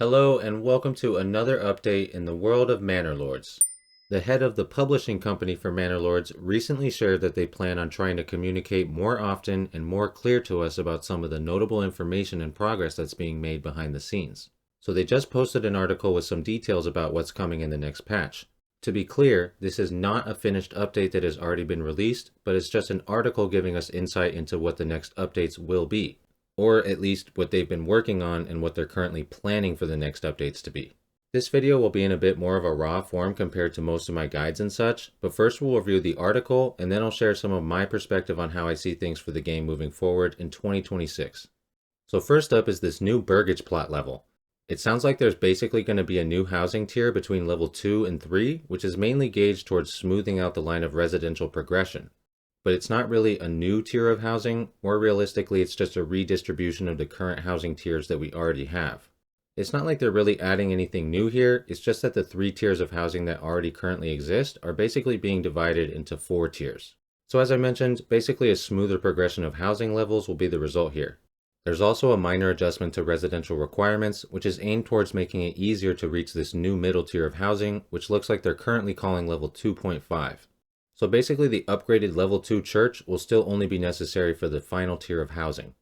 Hello and welcome to another update in the world of Manor Lords. The head of the publishing company for Manor Lords recently shared that they plan on trying to communicate more often and more clear to us about some of the notable information and progress that's being made behind the scenes. So they just posted an article with some details about what's coming in the next patch. To be clear, this is not a finished update that has already been released, but it's just an article giving us insight into what the next updates will be, or at least what they've been working on and what they're currently planning for the next updates to be. This video will be in a bit more of a raw form compared to most of my guides and such, but first we'll review the article and then I'll share some of my perspective on how I see things for the game moving forward in 2026. So first up is this new burgage plot level. It sounds like there's basically going to be a new housing tier between level 2 and 3, which is mainly gauged towards smoothing out the line of residential progression. But it's not really a new tier of housing. More realistically, it's just a redistribution of the current housing tiers that we already have. It's not like they're really adding anything new here, it's just that the 3 tiers of housing that already currently exist are basically being divided into 4 tiers. So as I mentioned, basically a smoother progression of housing levels will be the result here. There's also a minor adjustment to residential requirements, which is aimed towards making it easier to reach this new middle tier of housing, which looks like they're currently calling level 2.5. So basically the upgraded level 2 church will still only be necessary for the final tier of housing.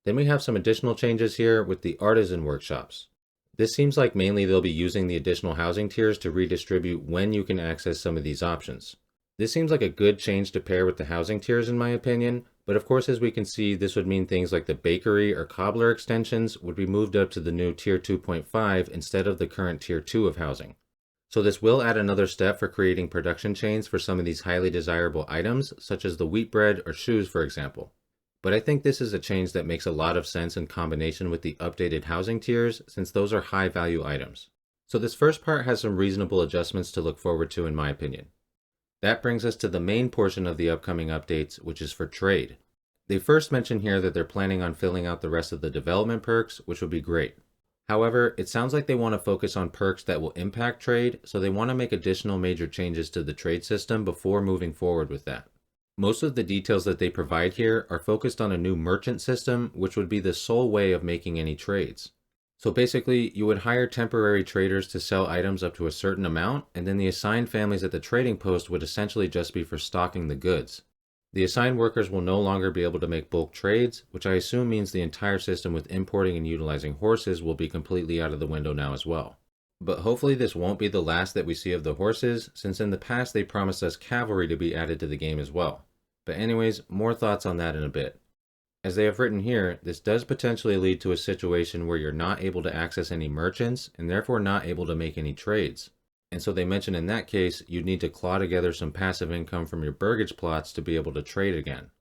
Then we have some additional changes here with the artisan workshops. This seems like mainly they'll be using the additional housing tiers to redistribute when you can access some of these options. This seems like a good change to pair with the housing tiers in my opinion, but of course as we can see this would mean things like the bakery or cobbler extensions would be moved up to the new tier 2.5 instead of the current tier 2 of housing. So this will add another step for creating production chains for some of these highly desirable items, such as the wheat bread or shoes, for example. But I think this is a change that makes a lot of sense in combination with the updated housing tiers, since those are high value items. So this first part has some reasonable adjustments to look forward to in my opinion. That brings us to the main portion of the upcoming updates, which is for trade. They first mention here that they're planning on filling out the rest of the development perks, which would be great. However, it sounds like they want to focus on perks that will impact trade, so they want to make additional major changes to the trade system before moving forward with that. Most of the details that they provide here are focused on a new merchant system, which would be the sole way of making any trades. So basically, you would hire temporary traders to sell items up to a certain amount, and then the assigned families at the trading post would essentially just be for stocking the goods. The assigned workers will no longer be able to make bulk trades, which I assume means the entire system with importing and utilizing horses will be completely out of the window now as well. But hopefully this won't be the last that we see of the horses, since in the past they promised us cavalry to be added to the game as well. But anyways, more thoughts on that in a bit. As they have written here, this does potentially lead to a situation where you're not able to access any merchants and therefore not able to make any trades. And so they mention in that case, you'd need to claw together some passive income from your burgage plots to be able to trade again.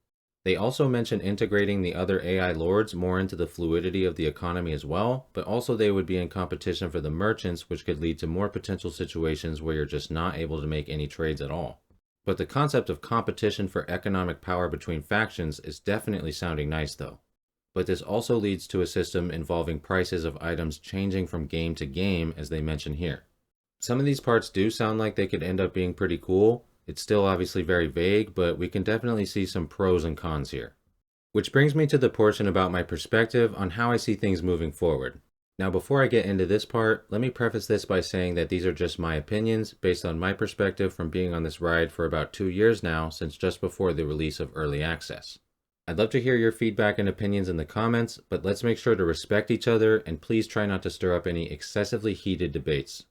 They also mention integrating the other AI lords more into the fluidity of the economy as well, but also they would be in competition for the merchants, which could lead to more potential situations where you're just not able to make any trades at all. But the concept of competition for economic power between factions is definitely sounding nice though. But this also leads to a system involving prices of items changing from game to game, as they mention here. Some of these parts do sound like they could end up being pretty cool. It's still obviously very vague, but we can definitely see some pros and cons here. Which brings me to the portion about my perspective on how I see things moving forward. Now before I get into this part, let me preface this by saying that these are just my opinions based on my perspective from being on this ride for about 2 years now, since just before the release of Early Access. I'd love to hear your feedback and opinions in the comments, but let's make sure to respect each other and please try not to stir up any excessively heated debates.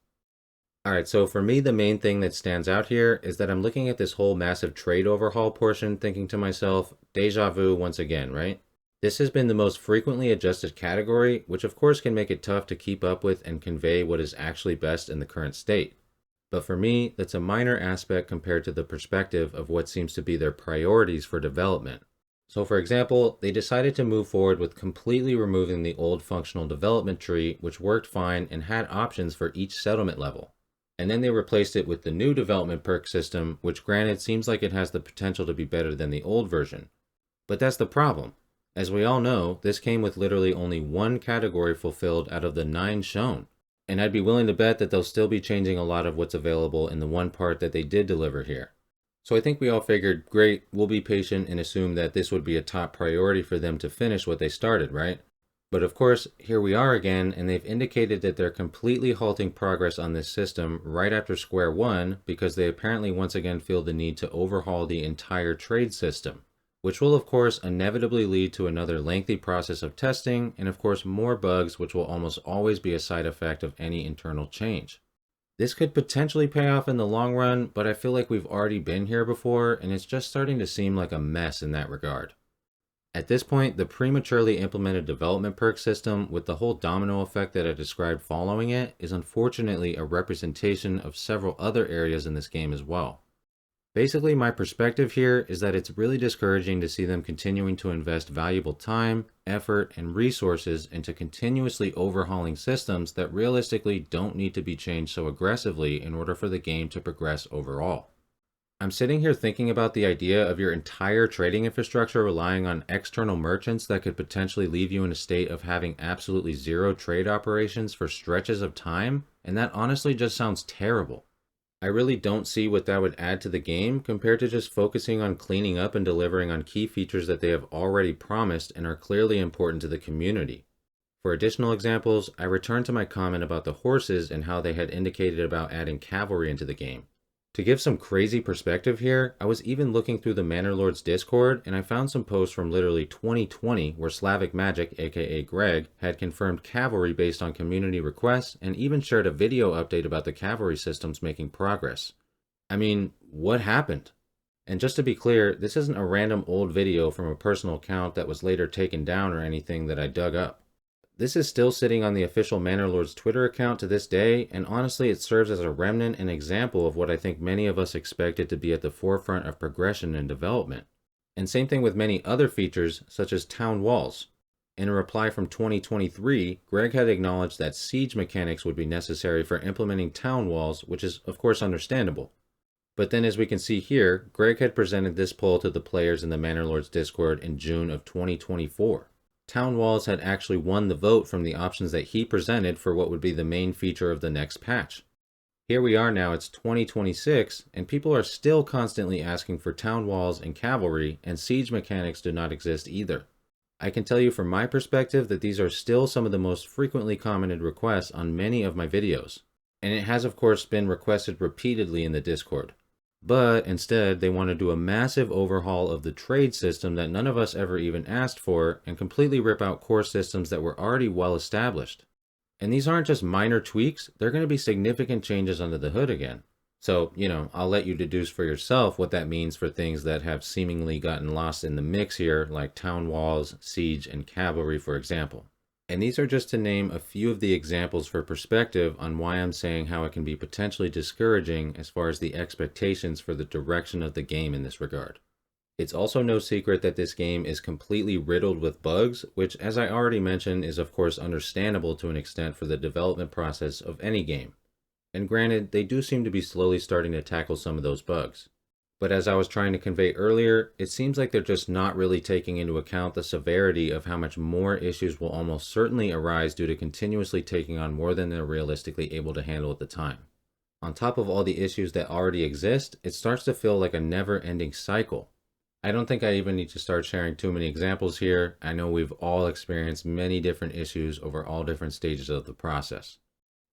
Alright, so for me the main thing that stands out here is that I'm looking at this whole massive trade overhaul portion thinking to myself, deja vu once again, right? This has been the most frequently adjusted category, which of course can make it tough to keep up with and convey what is actually best in the current state. But for me, that's a minor aspect compared to the perspective of what seems to be their priorities for development. So for example, they decided to move forward with completely removing the old functional development tree, which worked fine and had options for each settlement level. And then they replaced it with the new development perk system, which granted seems like it has the potential to be better than the old version. But that's the problem. As we all know, this came with literally only one category fulfilled out of the 9 shown. And I'd be willing to bet that they'll still be changing a lot of what's available in the one part that they did deliver here. So I think we all figured, great, we'll be patient and assume that this would be a top priority for them to finish what they started, right? But of course, here we are again, and they've indicated that they're completely halting progress on this system right after square one because they apparently once again feel the need to overhaul the entire trade system, which will of course inevitably lead to another lengthy process of testing and of course more bugs, which will almost always be a side effect of any internal change. This could potentially pay off in the long run, but I feel like we've already been here before and it's just starting to seem like a mess in that regard. At this point, the prematurely implemented development perk system with the whole domino effect that I described following it is unfortunately a representation of several other areas in this game as well. Basically, my perspective here is that it's really discouraging to see them continuing to invest valuable time, effort, and resources into continuously overhauling systems that realistically don't need to be changed so aggressively in order for the game to progress overall. I'm sitting here thinking about the idea of your entire trading infrastructure relying on external merchants that could potentially leave you in a state of having absolutely zero trade operations for stretches of time, and that honestly just sounds terrible. I really don't see what that would add to the game compared to just focusing on cleaning up and delivering on key features that they have already promised and are clearly important to the community. For additional examples, I return to my comment about the horses and how they had indicated about adding cavalry into the game. To give some crazy perspective here, I was even looking through the Manor Lords Discord and I found some posts from literally 2020 where Slavic Magic, aka Greg, had confirmed cavalry based on community requests and even shared a video update about the cavalry systems making progress. I mean, what happened? And just to be clear, this isn't a random old video from a personal account that was later taken down or anything that I dug up. This is still sitting on the official Manor Lords Twitter account to this day, and honestly it serves as a remnant and example of what I think many of us expected to be at the forefront of progression and development. And same thing with many other features, such as town walls. In a reply from 2023, Greg had acknowledged that siege mechanics would be necessary for implementing town walls, which is of course understandable. But then as we can see here, Greg had presented this poll to the players in the Manor Lords Discord in June of 2024. Town walls had actually won the vote from the options that he presented for what would be the main feature of the next patch. Here we are now, it's 2026, and people are still constantly asking for town walls and cavalry, and siege mechanics do not exist either. I can tell you from my perspective that these are still some of the most frequently commented requests on many of my videos, and it has of course been requested repeatedly in the Discord. But instead, they want to do a massive overhaul of the trade system that none of us ever even asked for and completely rip out core systems that were already well established. And these aren't just minor tweaks, they're going to be significant changes under the hood again. So, I'll let you deduce for yourself what that means for things that have seemingly gotten lost in the mix here, like town walls, siege, and cavalry, for example. And these are just to name a few of the examples for perspective on why I'm saying how it can be potentially discouraging as far as the expectations for the direction of the game in this regard. It's also no secret that this game is completely riddled with bugs, which as I already mentioned is of course understandable to an extent for the development process of any game. And granted, they do seem to be slowly starting to tackle some of those bugs. But as I was trying to convey earlier, it seems like they're just not really taking into account the severity of how much more issues will almost certainly arise due to continuously taking on more than they're realistically able to handle at the time. On top of all the issues that already exist, it starts to feel like a never-ending cycle. I don't think I even need to start sharing too many examples here. I know we've all experienced many different issues over all different stages of the process.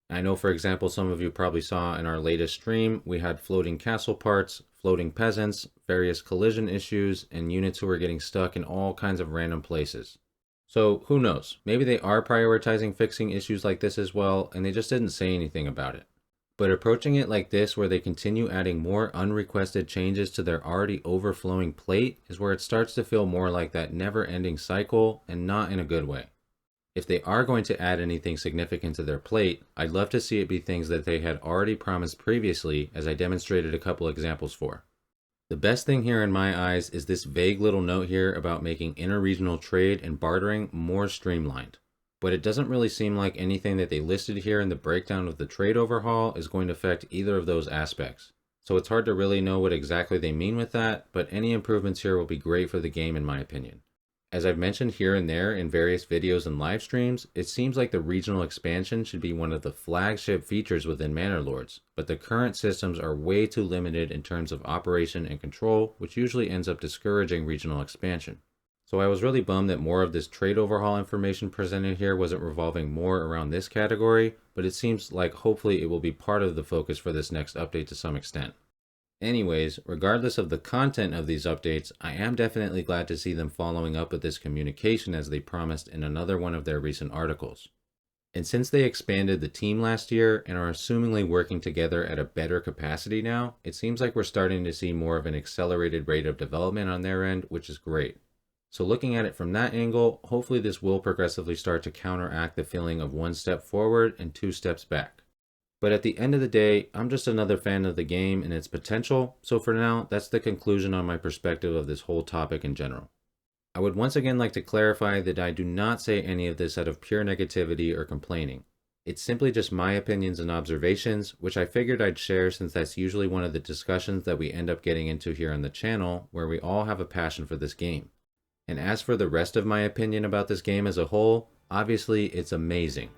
I know, for example, some of you probably saw in our latest stream, we had floating castle parts, floating peasants, various collision issues, and units who were getting stuck in all kinds of random places. So who knows, maybe they are prioritizing fixing issues like this as well, and they just didn't say anything about it. But approaching it like this, where they continue adding more unrequested changes to their already overflowing plate, is where it starts to feel more like that never-ending cycle, and not in a good way. If they are going to add anything significant to their plate, I'd love to see it be things that they had already promised previously, as I demonstrated a couple examples for. The best thing here in my eyes is this vague little note here about making interregional trade and bartering more streamlined. But it doesn't really seem like anything that they listed here in the breakdown of the trade overhaul is going to affect either of those aspects. So it's hard to really know what exactly they mean with that, but any improvements here will be great for the game in my opinion. As I've mentioned here and there in various videos and live streams, it seems like the regional expansion should be one of the flagship features within Manor Lords, but the current systems are way too limited in terms of operation and control, which usually ends up discouraging regional expansion. So I was really bummed that more of this trade overhaul information presented here wasn't revolving more around this category, but it seems like hopefully it will be part of the focus for this next update to some extent. Anyways, regardless of the content of these updates, I am definitely glad to see them following up with this communication as they promised in another one of their recent articles. And since they expanded the team last year and are assumingly working together at a better capacity now, it seems like we're starting to see more of an accelerated rate of development on their end, which is great. So looking at it from that angle, hopefully this will progressively start to counteract the feeling of one step forward and two steps back. But at the end of the day, I'm just another fan of the game and its potential, so for now, that's the conclusion on my perspective of this whole topic in general. I would once again like to clarify that I do not say any of this out of pure negativity or complaining. It's simply just my opinions and observations, which I figured I'd share since that's usually one of the discussions that we end up getting into here on the channel, where we all have a passion for this game. And as for the rest of my opinion about this game as a whole, obviously it's amazing.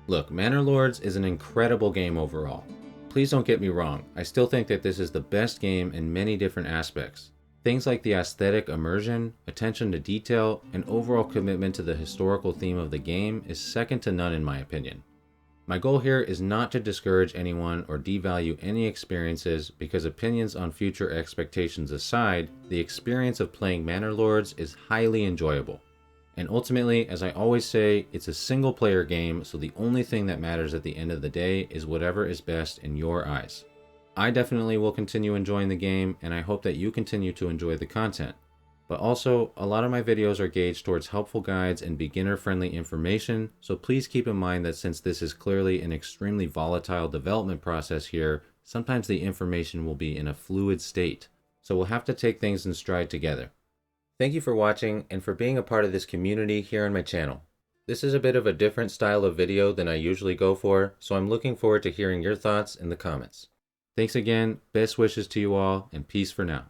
Look, Manor Lords is an incredible game overall. Please don't get me wrong, I still think that this is the best game in many different aspects. Things like the aesthetic immersion, attention to detail, and overall commitment to the historical theme of the game is second to none in my opinion. My goal here is not to discourage anyone or devalue any experiences because opinions on future expectations aside, the experience of playing Manor Lords is highly enjoyable. And ultimately, as I always say, it's a single player game, so the only thing that matters at the end of the day is whatever is best in your eyes. I definitely will continue enjoying the game, and I hope that you continue to enjoy the content. But also, a lot of my videos are gauged towards helpful guides and beginner-friendly information, so please keep in mind that since this is clearly an extremely volatile development process here, sometimes the information will be in a fluid state, so we'll have to take things in stride together. Thank you for watching and for being a part of this community here on my channel. This is a bit of a different style of video than I usually go for, so I'm looking forward to hearing your thoughts in the comments. Thanks again, best wishes to you all, and peace for now.